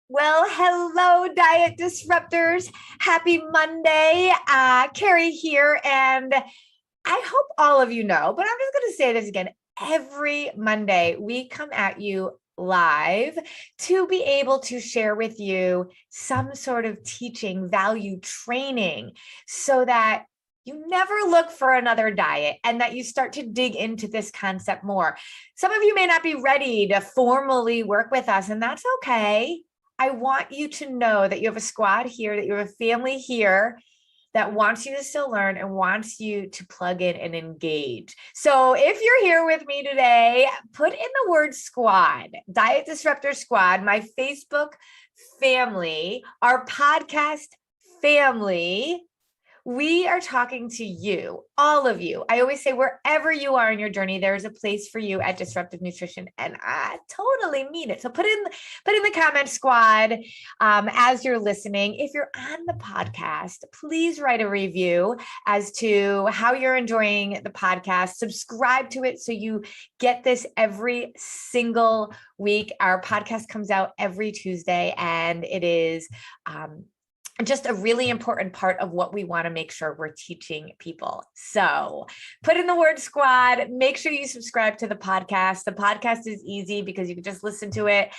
Well, hello, diet disruptors. Happy Monday. Carrie here. And I hope all of you know, but I'm just going to say this again. Every Monday, we come at you live to be able to share with you some sort of teaching, value training, so that you never look for another diet and that you start to dig into this concept more. Some of you may not be ready to formally work with us, and that's okay. I want you to know that you have a squad here, that you have a family here that wants you to still learn and wants you to plug in and engage. So if you're here with me today, put in the word squad, Diet Disruptor Squad, my Facebook family, our podcast family. We are talking to you, all of you. I always say, wherever you are in your journey, there's a place for you at Disruptive Nutrition, and I totally mean it. So put in the comment squad as you're listening. If you're on the podcast, please write a review as to how you're enjoying the podcast. Subscribe to it so you get this every single week. Our podcast comes out every Tuesday, and it is just a really important part of what we want to make sure we're teaching people. So put in the word squad, make sure you subscribe to the podcast. The podcast is easy because you can just listen to it.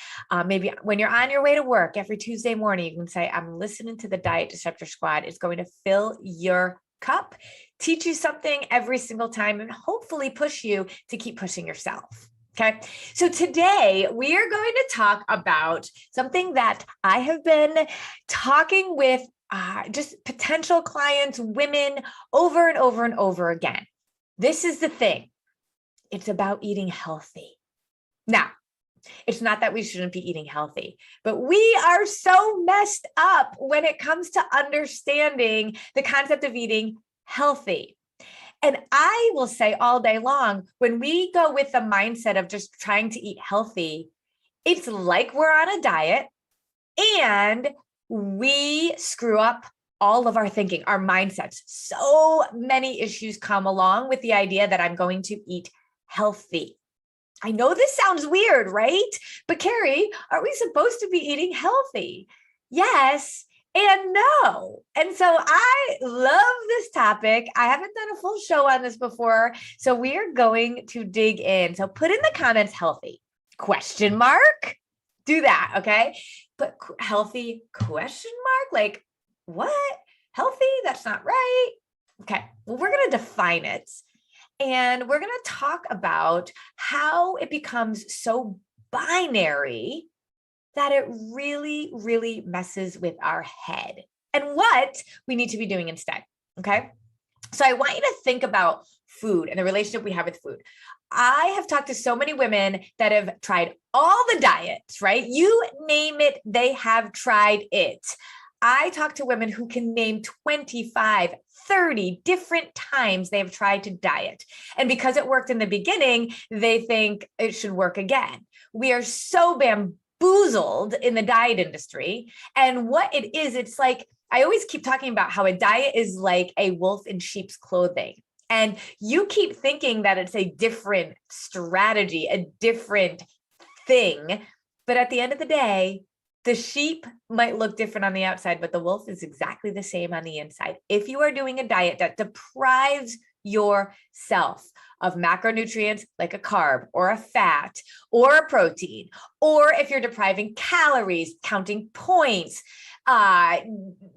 Maybe when you're on your way to work every Tuesday morning, you can say, I'm listening to the Diet Disruptor Squad. It's going to fill your cup, teach you something every single time, and hopefully push you to keep pushing yourself. Okay, so today we are going to talk about something that I have been talking with just potential clients, women, over and over and over again. This is the thing. It's about eating healthy. Now, it's not that we shouldn't be eating healthy, but we are so messed up when it comes to understanding the concept of eating healthy. And I will say all day long, when we go with the mindset of just trying to eat healthy, it's like we're on a diet and we screw up all of our thinking, our mindsets. So many issues come along with the idea that I'm going to eat healthy. I know this sounds weird, right? But Carrie, are we supposed to be eating healthy? Yes and no. And so I love this topic. I haven't done a full show on this before. So we are going to dig in. So put in the comments healthy question mark. Do that. Okay. But healthy question mark, like what? Healthy? That's not right. Okay. Well, we're going to define it. And we're going to talk about how it becomes so binary that it really, really messes with our head and what we need to be doing instead. Okay. So I want you to think about food and the relationship we have with food. I have talked to so many women that have tried all the diets, right? You name it, they have tried it. I talk to women who can name 25, 30 different times they have tried to diet. And because it worked in the beginning, they think it should work again. We are so bamboozled in the diet industry. And what it is, it's like, I always keep talking about how a diet is like a wolf in sheep's clothing. And you keep thinking that it's a different strategy, a different thing. But at the end of the day, the sheep might look different on the outside, but the wolf is exactly the same on the inside. If you are doing a diet that deprives yourself of macronutrients like a carb or a fat or a protein, or if you're depriving calories, counting points,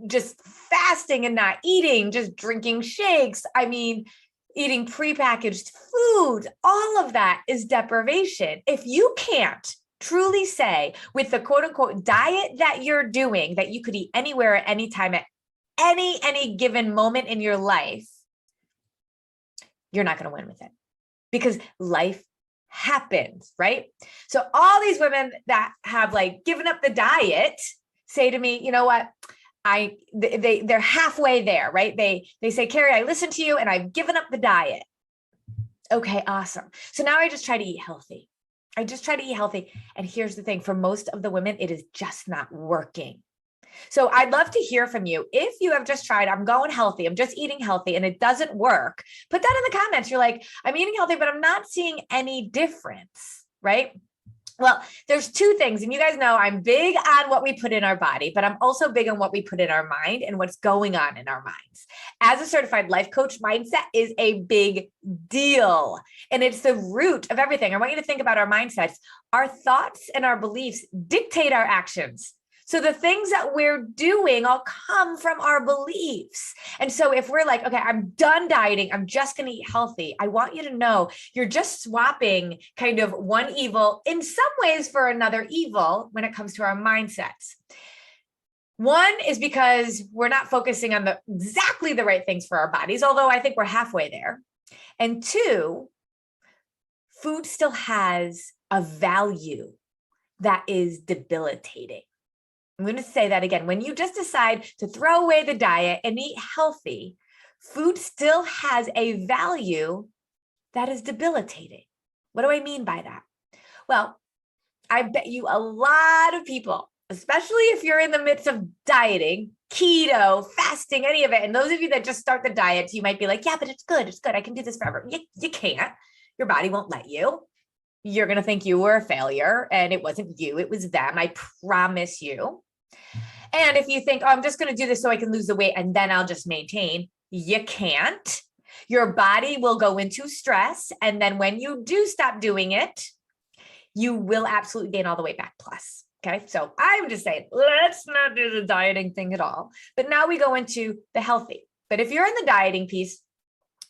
just fasting and not eating, just drinking shakes, eating prepackaged foods, all of that is deprivation. If you can't truly say with the quote unquote diet that you're doing that you could eat anywhere at any time at any given moment in your life, you're not going to win with it because life happens, right? So all these women that have like given up the diet say to me, you know what? They're halfway there, right? They say, Carrie, I listened to you and I've given up the diet. Okay, awesome. So now I just try to eat healthy. And here's the thing, for most of the women, it is just not working. So I'd love to hear from you. If you have just tried, I'm going healthy, I'm just eating healthy and it doesn't work, put that in the comments. You're like, I'm eating healthy, but I'm not seeing any difference, right? Well, there's two things, and you guys know I'm big on what we put in our body, but I'm also big on what we put in our mind and what's going on in our minds. As a certified life coach, mindset is a big deal, and it's the root of everything. I want you to think about our mindsets. Our thoughts and our beliefs dictate our actions. So the things that we're doing all come from our beliefs. And so if we're like, okay, I'm done dieting, I'm just going to eat healthy, I want you to know you're just swapping kind of one evil in some ways for another evil when it comes to our mindsets. One is because we're not focusing on exactly the right things for our bodies, although I think we're halfway there. And two, food still has a value that is debilitating. I'm going to say that again. When you just decide to throw away the diet and eat healthy, food still has a value that is debilitating. What do I mean by that? Well, I bet you a lot of people, especially if you're in the midst of dieting, keto, fasting, any of it, and those of you that just start the diets, you might be like, yeah, but it's good. It's good. I can do this forever. You can't. Your body won't let you. You're going to think you were a failure and it wasn't you, it was them. I promise you. And if you think, oh, I'm just going to do this so I can lose the weight and then I'll just maintain, you can't. Your body will go into stress. And then when you do stop doing it, you will absolutely gain all the weight back plus. Okay. So I'm just saying, let's not do the dieting thing at all. But now we go into the healthy. But if you're in the dieting piece,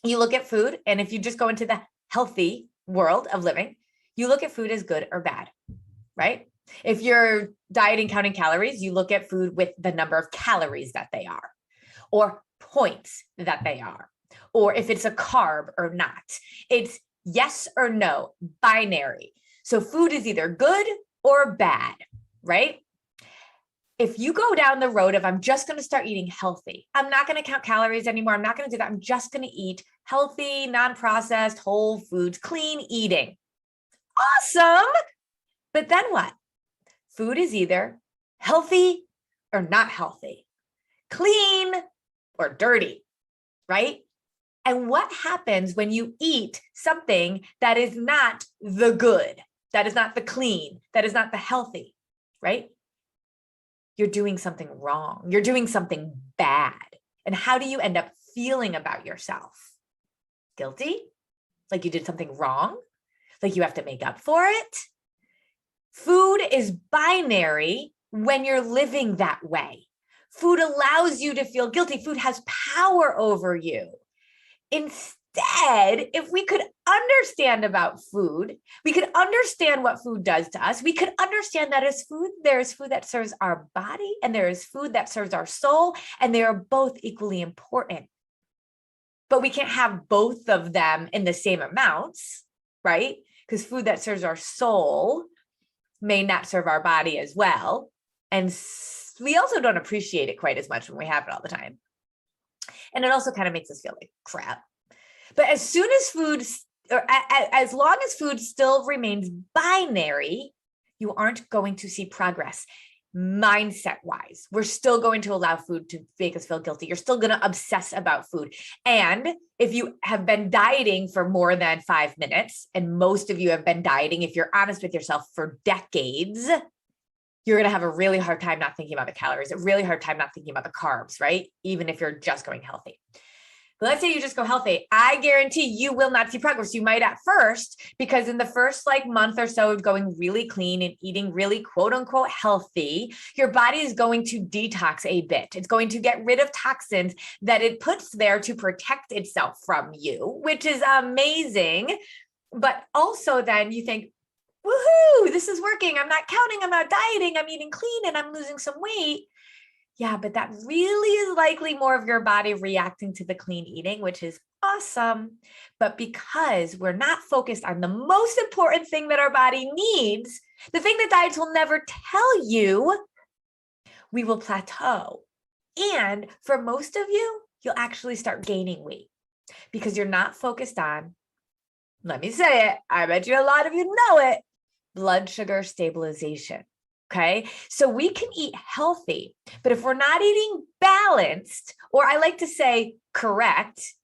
you look at food. And if you just go into the healthy world of living, you look at food as good or bad, right? If you're dieting, counting calories, you look at food with the number of calories that they are, or points that they are, or if it's a carb or not. It's yes or no, binary. So food is either good or bad, right? If you go down the road of, I'm just going to start eating healthy, I'm not going to count calories anymore, I'm not going to do that, I'm just going to eat healthy, non-processed, whole foods, clean eating. Awesome. But then what? Food is either healthy or not healthy, clean or dirty, right? And what happens when you eat something that is not the good, that is not the clean, that is not the healthy, right? You're doing something wrong. You're doing something bad. And how do you end up feeling about yourself? Guilty? Like you did something wrong? Like you have to make up for it? Food is binary when you're living that way. Food allows you to feel guilty. Food has power over you. Instead, if we could understand about food, we could understand what food does to us. We could understand that as food, there is food that serves our body and there is food that serves our soul, and they are both equally important. But we can't have both of them in the same amounts, right? Because food that serves our soul may not serve our body as well. And we also don't appreciate it quite as much when we have it all the time. And it also kind of makes us feel like crap. But as soon as food, or as long as food still remains binary, you aren't going to see progress. Mindset wise, we're still going to allow food to make us feel guilty. You're still going to obsess about food. And if you have been dieting for more than 5 minutes, and most of you have been dieting, if you're honest with yourself, for decades, you're going to have a really hard time not thinking about the calories, a really hard time not thinking about the carbs, right? Even if you're just going healthy. But let's say you just go healthy. I guarantee you will not see progress. You might at first, because in the first month or so of going really clean and eating really quote unquote healthy, your body is going to detox a bit. It's going to get rid of toxins that it puts there to protect itself from you, which is amazing. But also then you think, woohoo, this is working. I'm not counting, I'm not dieting, I'm eating clean and I'm losing some weight. Yeah, but that really is likely more of your body reacting to the clean eating, which is awesome. But because we're not focused on the most important thing that our body needs, the thing that diets will never tell you, we will plateau. And for most of you, you'll actually start gaining weight because you're not focused on, let me say it, I bet you a lot of you know it, blood sugar stabilization. Okay. So we can eat healthy, but if we're not eating balanced, or I like to say correct,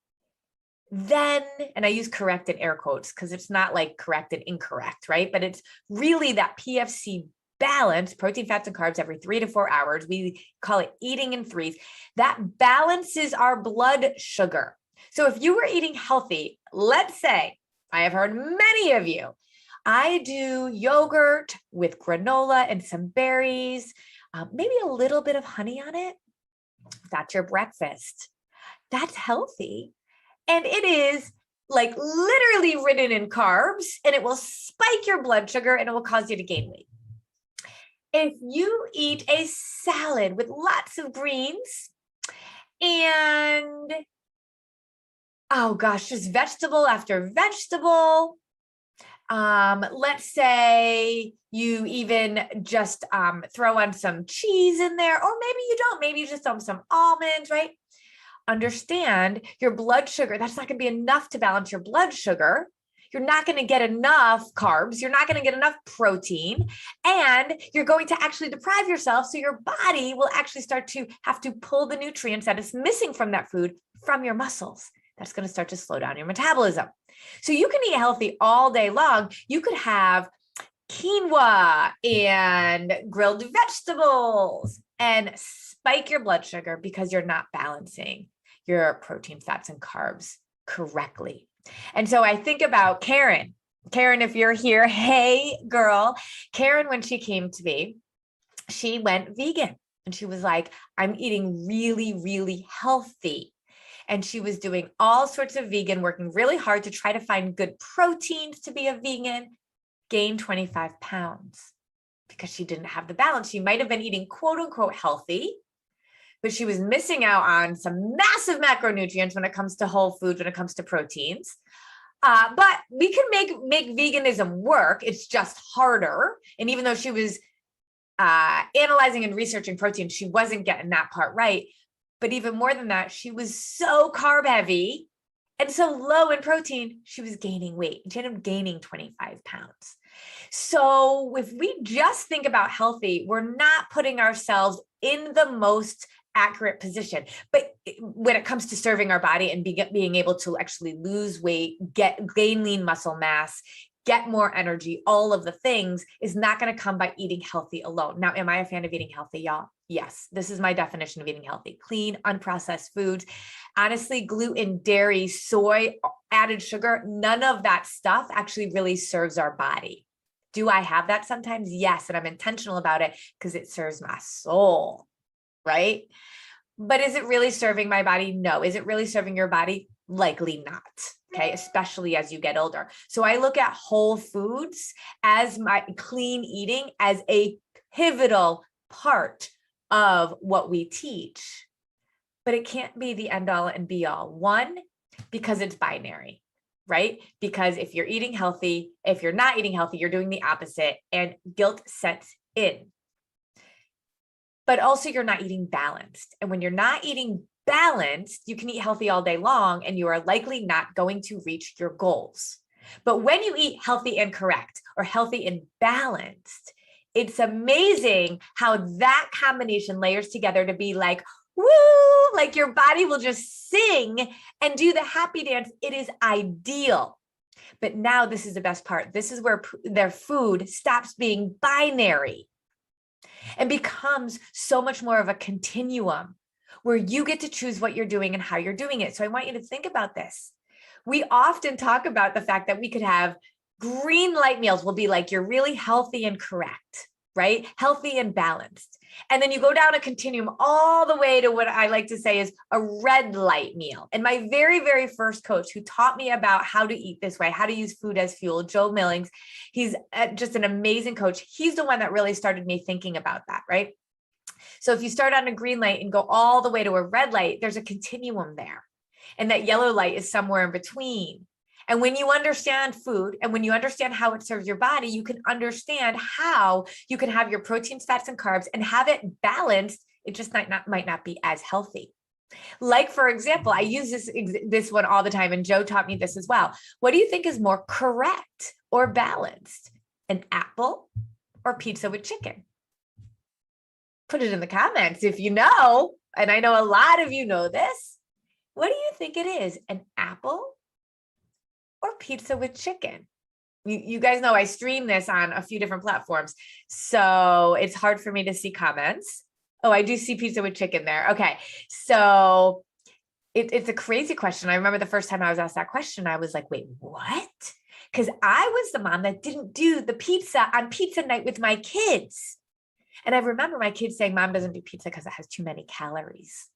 then, and I use correct in air quotes because it's not like correct and incorrect, right? But it's really that PFC balance, protein, fats, and carbs every 3 to 4 hours. We call it eating in threes. That balances our blood sugar. So if you were eating healthy, let's say, I have heard many of you, I do yogurt with granola and some berries, maybe a little bit of honey on it. That's your breakfast. That's healthy. And it is like literally ridden in carbs, and it will spike your blood sugar and it will cause you to gain weight. If you eat a salad with lots of greens and, oh gosh, just vegetable after vegetable, let's say you even just throw on some cheese in there, or maybe you don't, maybe you just throw some almonds, right? Understand your blood sugar, that's not going to be enough to balance your blood sugar. You're not going to get enough carbs. You're not going to get enough protein, and you're going to actually deprive yourself. So your body will actually start to have to pull the nutrients that is missing from that food from your muscles. That's going to start to slow down your metabolism. So you can eat healthy all day long. You could have quinoa and grilled vegetables and spike your blood sugar because you're not balancing your protein, fats, and carbs correctly. And so I think about Karen. Karen, if you're here, hey girl. Karen, when she came to me, she went vegan and she was like, I'm eating really, really healthy. And she was doing all sorts of vegan, working really hard to try to find good proteins to be a vegan, gained 25 pounds because she didn't have the balance. She might have been eating quote unquote healthy, but she was missing out on some massive macronutrients when it comes to whole foods, when it comes to proteins. But we can make veganism work. It's just harder. And even though she was analyzing and researching protein, she wasn't getting that part right. But even more than that, she was so carb heavy and so low in protein, she was gaining weight. She ended up gaining 25 pounds. So if we just think about healthy, we're not putting ourselves in the most accurate position. But when it comes to serving our body and being able to actually lose weight, gain lean muscle mass, get more energy, all of the things is not going to come by eating healthy alone. Now, am I a fan of eating healthy, y'all? Yes, this is my definition of eating healthy: clean, unprocessed foods. Honestly, gluten, dairy, soy, added sugar, none of that stuff actually really serves our body. Do I have that sometimes? Yes, and I'm intentional about it because it serves my soul, right? But is it really serving my body? No. Is it really serving your body? Likely not. Okay, especially as you get older. So I look at whole foods as my clean eating as a pivotal part of what we teach, but it can't be the end all and be all. One, because it's binary, right? Because if you're eating healthy, if you're not eating healthy, you're doing the opposite, and guilt sets in. But also you're not eating balanced. And when you're not eating balanced, you can eat healthy all day long and you are likely not going to reach your goals. But when you eat healthy and correct, or healthy and balanced, it's amazing how that combination layers together to be like, woo, like your body will just sing and do the happy dance. It is ideal. But now this is the best part. This is where their food stops being binary and becomes so much more of a continuum where you get to choose what you're doing and how you're doing it. So I want you to think about this. We often talk about the fact that we could have green light meals will be like, you're really healthy and correct, right? Healthy and balanced. And then you go down a continuum all the way to what I like to say is a red light meal. And my very, very first coach who taught me about how to eat this way, how to use food as fuel, Joe Millings, he's just an amazing coach. He's the one that really started me thinking about that, right? So if you start on a green light and go all the way to a red light, there's a continuum there. And that yellow light is somewhere in between. And when you understand food and when you understand how it serves your body, you can understand how you can have your proteins, fats, and carbs and have it balanced. It just might not be as healthy. Like, for example, I use this one all the time, and Joe taught me this as well. What do you think is more correct or balanced? An apple or pizza with chicken? Put it in the comments if you know, and I know a lot of you know this. What do you think it is? An apple or pizza with chicken. You guys know I stream this on a few different platforms, so it's hard for me to see comments. Oh, I do see pizza with chicken there. Okay. So it's a crazy question. I remember the first time I was asked that question, I was like, wait, what? Because I was the mom that didn't do the pizza on pizza night with my kids. And I remember my kids saying, Mom doesn't do pizza because it has too many calories.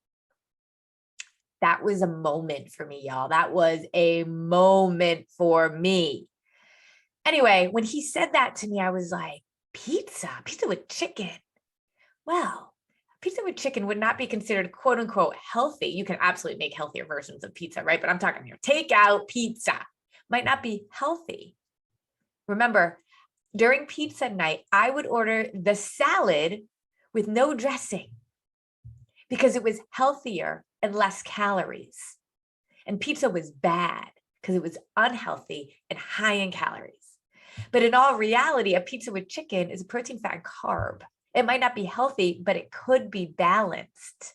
That was a moment for me, y'all. That was a moment for me. Anyway, when he said that to me, I was like, pizza with chicken. Well, pizza with chicken would not be considered quote unquote healthy. You can absolutely make healthier versions of pizza, right? But I'm talking here, takeout pizza might not be healthy. Remember, during pizza night, I would order the salad with no dressing because it was healthier and less calories. And pizza was bad because it was unhealthy and high in calories. But in all reality, a pizza with chicken is a protein, fat, and carb. It might not be healthy, but it could be balanced.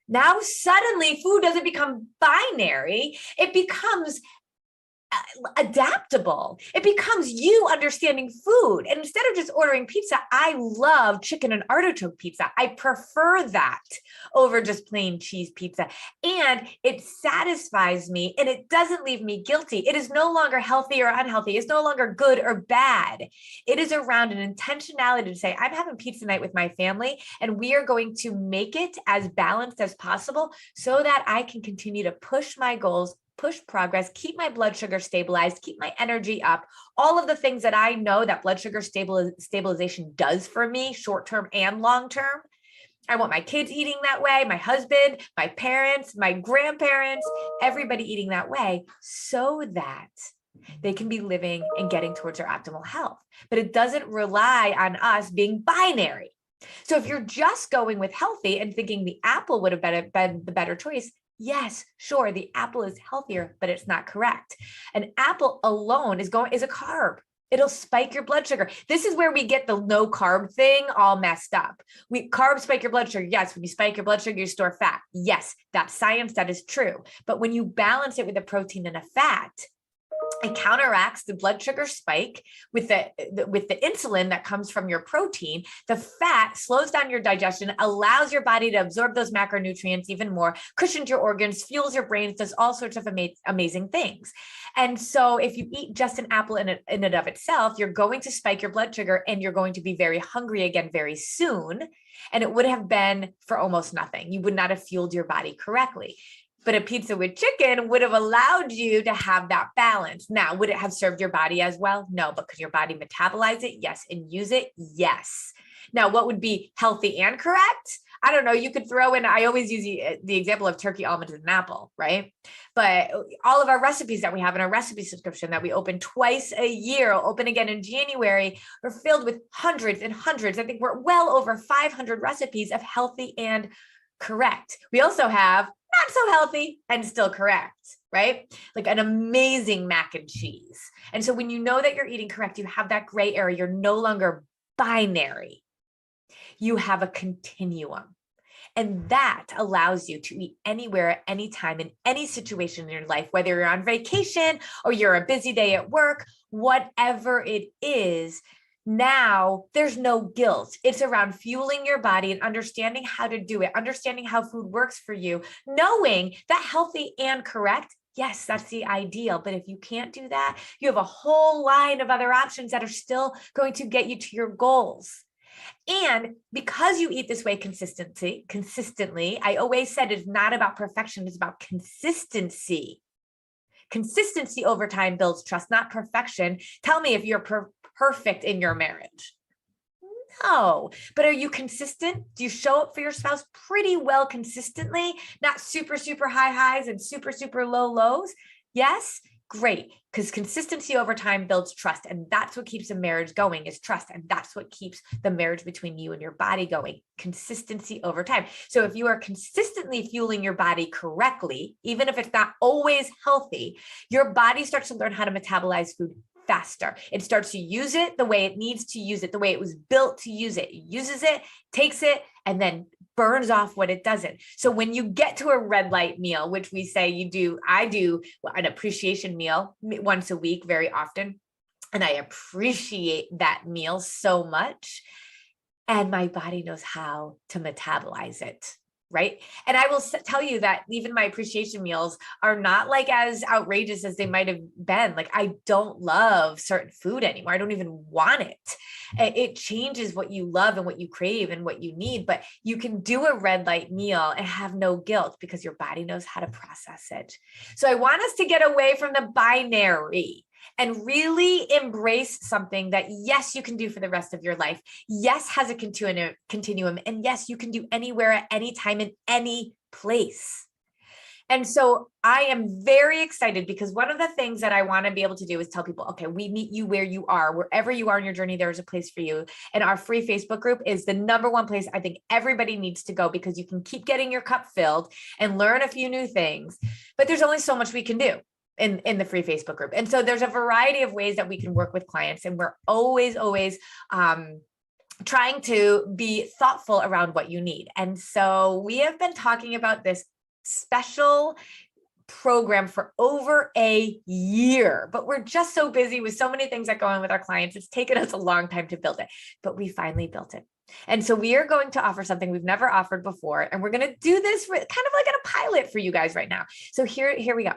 Now, suddenly, food doesn't become binary. It becomes adaptable. It becomes you understanding food. And instead of just ordering pizza, I love chicken and artichoke pizza. I prefer that over just plain cheese pizza. And it satisfies me and it doesn't leave me guilty. It is no longer healthy or unhealthy. It's no longer good or bad. It is around an intentionality to say, I'm having pizza night with my family and we are going to make it as balanced as possible so that I can continue to push my goals, push progress, keep my blood sugar stabilized, keep my energy up, all of the things that I know that blood sugar stabilization does for me, short-term and long-term. I want my kids eating that way, my husband, my parents, my grandparents, everybody eating that way so that they can be living and getting towards their optimal health. But it doesn't rely on us being binary. So if you're just going with healthy and thinking the apple would have been the better choice, yes, sure, the apple is healthier, but it's not correct. An apple alone is a carb. It'll spike your blood sugar. This is where we get the no carb thing all messed up. Carbs spike your blood sugar. Yes, when you spike your blood sugar, you store fat. Yes, that's science. That is true. But when you balance it with a protein and a fat, it counteracts the blood sugar spike with the insulin that comes from your protein. The fat slows down your digestion, allows your body to absorb those macronutrients even more, cushions your organs, fuels your brain, does all sorts of amazing things. And so if you eat just an apple in and of itself, you're going to spike your blood sugar and you're going to be very hungry again very soon. And it would have been for almost nothing. You would not have fueled your body correctly. But a pizza with chicken would have allowed you to have that balance. Now, would it have served your body as well? No, but could your body metabolize it? Yes. And use it? Yes. Now, what would be healthy and correct? I don't know. You could throw in, I always use the example of turkey, almonds, and an apple, right? But all of our recipes that we have in our recipe subscription that we open twice a year, open again in January, are filled with hundreds and hundreds. I think we're well over 500 recipes of healthy and correct. We also have not so healthy and still correct, right? Like an amazing mac and cheese. And so when you know that you're eating correct, you have that gray area. You're no longer binary. You have a continuum. And that allows you to eat anywhere, at any time, in any situation in your life, whether you're on vacation or you're a busy day at work, whatever it is. Now there's no guilt. It's around fueling your body and understanding how to do it, understanding how food works for you, knowing that healthy and correct, yes, that's the ideal. But if you can't do that, you have a whole line of other options that are still going to get you to your goals. And because you eat this way consistently, I always said it's not about perfection, it's about consistency. Consistency over time builds trust, not perfection. Tell me if you're perfect in your marriage. No, but are you consistent? Do you show up for your spouse pretty well consistently? Not super, super high highs and super, super low lows? Yes, great. Because consistency over time builds trust. And that's what keeps a marriage going is trust. And that's what keeps the marriage between you and your body going. Consistency over time. So if you are consistently fueling your body correctly, even if it's not always healthy, your body starts to learn how to metabolize food faster. It starts to use it the way it needs to use it, the way it was built to use it. It uses it, takes it, and then burns off what it doesn't. So when you get to a red light meal, which we say you do, I do an appreciation meal once a week, very often. And I appreciate that meal so much. And my body knows how to metabolize it. Right. And I will tell you that even my appreciation meals are not like as outrageous as they might have been. Like, I don't love certain food anymore. I don't even want it. It changes what you love and what you crave and what you need, but you can do a red light meal and have no guilt because your body knows how to process it. So I want us to get away from the binary and really embrace something that, yes, you can do for the rest of your life. Yes, has a continuum. And yes, you can do anywhere at any time in any place. And so I am very excited because one of the things that I want to be able to do is tell people, okay, we meet you where you are, wherever you are in your journey, there's a place for you. And our free Facebook group is the number one place I think everybody needs to go, because you can keep getting your cup filled and learn a few new things, but there's only so much we can do in the free Facebook group. And so there's a variety of ways that we can work with clients. And we're always trying to be thoughtful around what you need. And so we have been talking about this special program for over a year, but we're just so busy with so many things that go on with our clients. It's taken us a long time to build it, but we finally built it. And so we are going to offer something we've never offered before. And we're going to do this kind of like in a pilot for you guys right now. So here we go.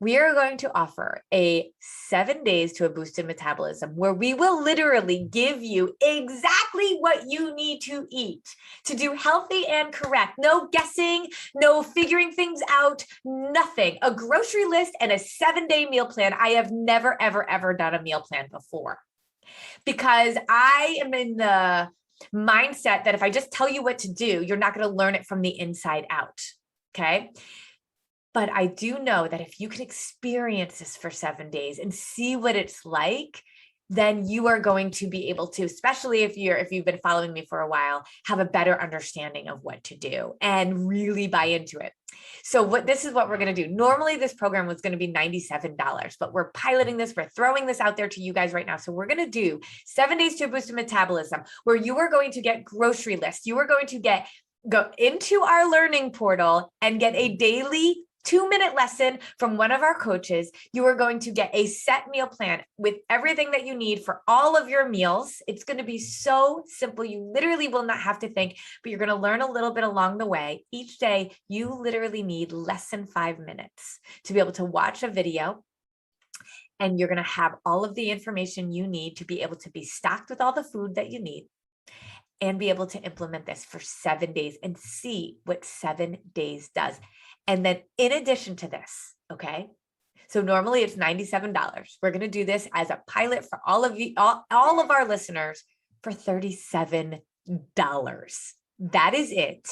We are going to offer a 7 days to a boosted metabolism, where we will literally give you exactly what you need to eat to do healthy and correct. No guessing, no figuring things out, nothing. A grocery list and a 7-day meal plan. I have never, ever, ever done a meal plan before, because I am in the mindset that if I just tell you what to do, you're not going to learn it from the inside out. Okay. But I do know that if you can experience this for 7 days and see what it's like, then you are going to be able to, especially if you've been following me for a while, have a better understanding of what to do and really buy into it. So this is what we're going to do. Normally this program was going to be $97, but we're piloting this. We're throwing this out there to you guys right now. So we're going to do 7 days to a boosted metabolism, where you are going to get grocery lists. You are going to go into our learning portal and get a daily 2-minute lesson from one of our coaches. You are going to get a set meal plan with everything that you need for all of your meals. It's going to be so simple. You literally will not have to think, but you're going to learn a little bit along the way. Each day, you literally need less than 5 minutes to be able to watch a video. And you're going to have all of the information you need to be able to be stocked with all the food that you need, and be able to implement this for 7 days and see what 7 days does. And then in addition to this, okay, so normally it's $97. We're going to do this as a pilot for all of you, all of our listeners, for $37. That is it.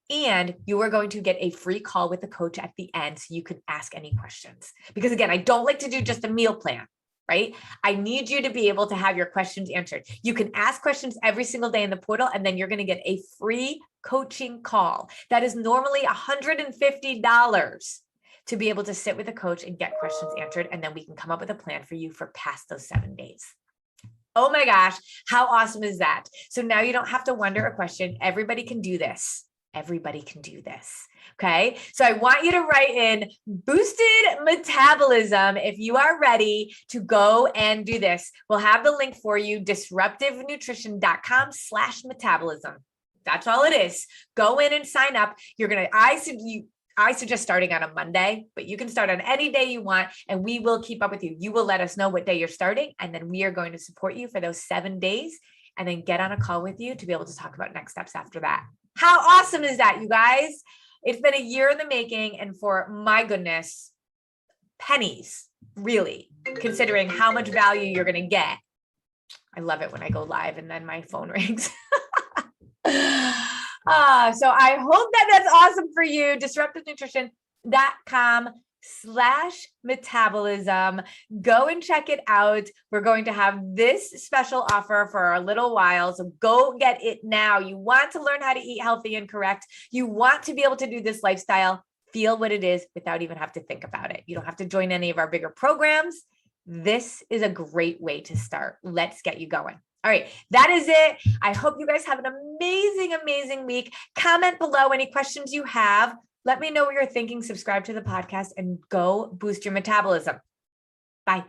And you are going to get a free call with the coach at the end, so you can ask any questions. Because again, I don't like to do just a meal plan, right? I need you to be able to have your questions answered. You can ask questions every single day in the portal, and then you're going to get a free coaching call. That is normally $150 to be able to sit with a coach and get questions answered. And then we can come up with a plan for you for past those 7 days. Oh my gosh, how awesome is that? So now you don't have to wonder a question. Everybody can do this. Everybody can do this. Okay. So I want you to write in boosted metabolism if you are ready to go and do this. We'll have the link for you, disruptivenutrition.com/metabolism. That's all it is. Go in and sign up. I suggest starting on a Monday, but you can start on any day you want, and we will keep up with you. You will let us know what day you're starting, and then we are going to support you for those 7 days, and then get on a call with you to be able to talk about next steps after that. How awesome is that, you guys? It's been a year in the making, and for my goodness, pennies, really, considering how much value you're going to get. I love it when I go live and then my phone rings. So I hope that that's awesome for you. disruptivenutrition.com/metabolism. Go and check it out. We're going to have this special offer for a little while. So go get it now. You want to learn how to eat healthy and correct. You want to be able to do this lifestyle, feel what it is without even have to think about it. You don't have to join any of our bigger programs. This is a great way to start. Let's get you going. All right, that is it. I hope you guys have an amazing, amazing week. Comment below any questions you have. Let me know what you're thinking. Subscribe to the podcast and go boost your metabolism. Bye.